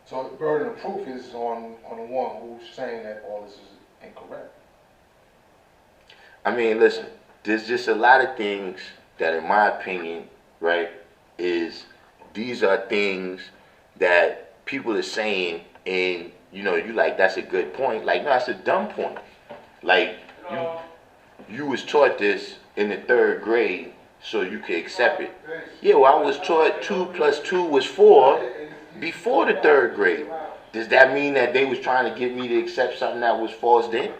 So the burden of proof is on the one who's saying that all this is incorrect. I mean, listen, there's just a lot of things that, in my opinion, right, is these are things that people are saying, and you like, that's a good point. Like, no, that's a dumb point. Like, you was taught this in the third grade, so you could accept it. Yeah, well, I was taught 2 plus 2 was 4 before the third grade. Does that mean that they was trying to get me to accept something that was false then?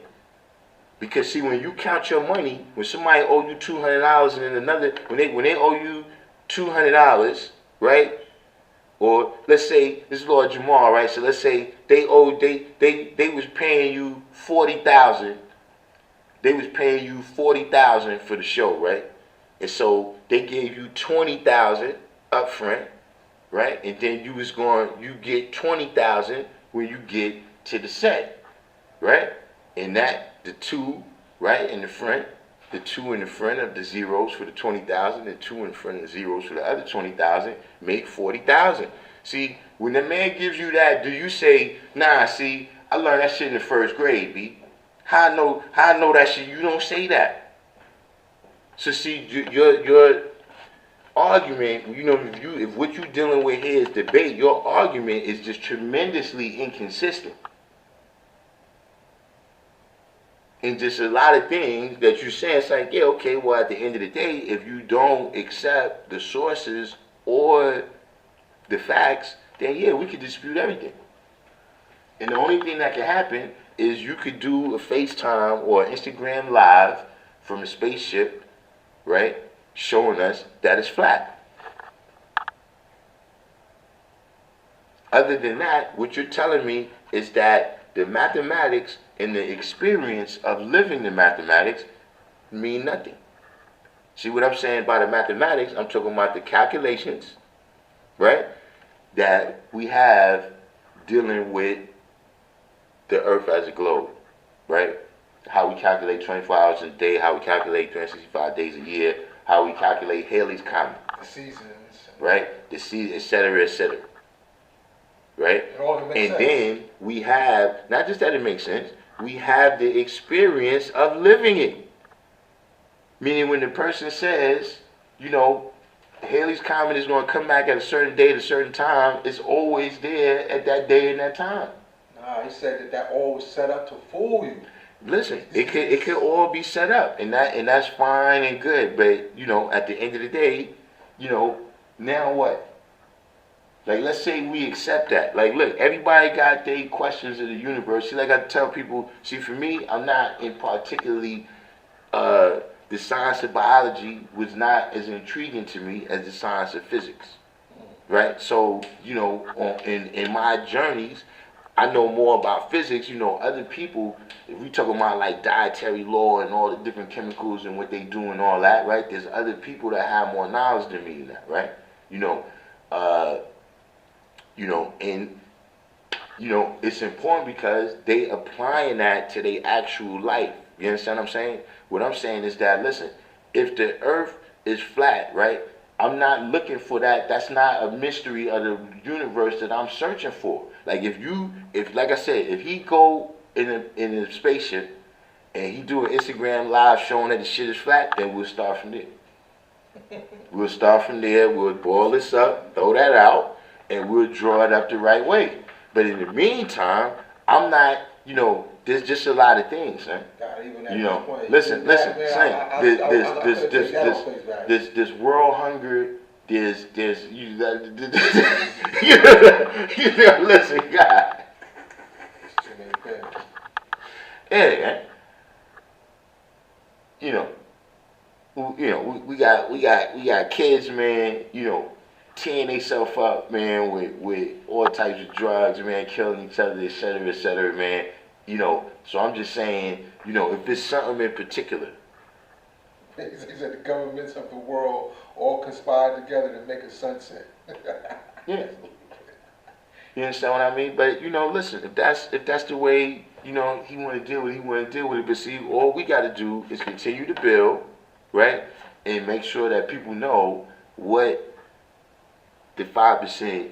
Because see, when you count your money, when somebody owe you $200 and then another, when they owe you $200, right? Or let's say this is Lord Jamal, right? So let's say they was paying you 40,000. They was paying you 40,000 for the show, right? And so they gave you 20,000 up front, right? And then you get 20,000 when you get to the set, right? And that the two right in the front, the two in the front of the zeros for the 20,000, the two in front of the zeros for the other 20,000 make 40,000. See, when the man gives you that, do you say, nah? See, I learned that shit in the first grade, B. How I know that shit? You don't say that. So see, your argument, if what you're dealing with here is debate, your argument is just tremendously inconsistent. And just a lot of things that you're saying, it's like, yeah, okay, well, at the end of the day, if you don't accept the sources or the facts, then yeah, we could dispute everything. And the only thing that can happen is you could do a FaceTime or Instagram live from a spaceship, right, showing us that it's flat. Other than that, what you're telling me is that the mathematics and the experience of living the mathematics mean nothing. See what I'm saying by the mathematics? I'm talking about the calculations, right, that we have dealing with the earth as a globe, right? How we calculate 24 hours in a day, how we calculate 365 days a year, how we calculate Halley's Comet. The seasons. Right? The season, et cetera, et cetera. Right? And then we have, not just that it makes sense, we have the experience of living it. Meaning when the person says, Halley's Comet is going to come back at a certain date, at a certain time, it's always there at that day and that time. Nah, he said that all was set up to fool you. Listen, it could all be set up, and that's fine and good, but at the end of the day, now what? Like, let's say we accept that. Like, look, everybody got their questions of the universe. See, like I tell people, see, for me, I'm not in particularly, the science of biology was not as intriguing to me as the science of physics, right? So, in my journeys, I know more about physics. Other people, if we talk about like dietary law and all the different chemicals and what they do and all that, right? There's other people that have more knowledge than me in that, right? It's important because they applying that to their actual life. You understand what I'm saying? What I'm saying is that, listen, if the earth is flat, right, I'm not looking for that. That's not a mystery of the universe that I'm searching for. Like, like I said, if he go in a spaceship and he do an Instagram live showing that the shit is flat, then we'll start from there. We'll start from there. We'll boil this up, throw that out, and we'll draw it up the right way. But in the meantime, I'm not, there's just a lot of things, man. Listen, Saint, this world hunger, listen, God. Yeah, we got kids, man, tearing themselves up, man, with all types of drugs, man, killing each other, et cetera, man. So I'm just saying, if it's something in particular. He said the governments of the world all conspired together to make a sunset. Yeah. You understand what I mean? But listen, if that's the way he want to deal with it, he want to deal with it. But see, all we got to do is continue to build, right, and make sure that people know what the 5%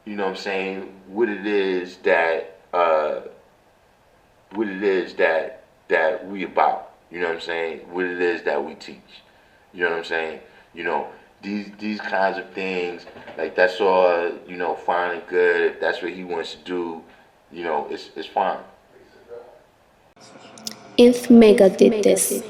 you know what I'm saying, what it is that we about, you know what I'm saying, what it is that we teach, you know what I'm saying, you know, these kinds of things, like that's all, you know, fine and good. If that's what he wants to do, you know, it's fine. If Mega did this.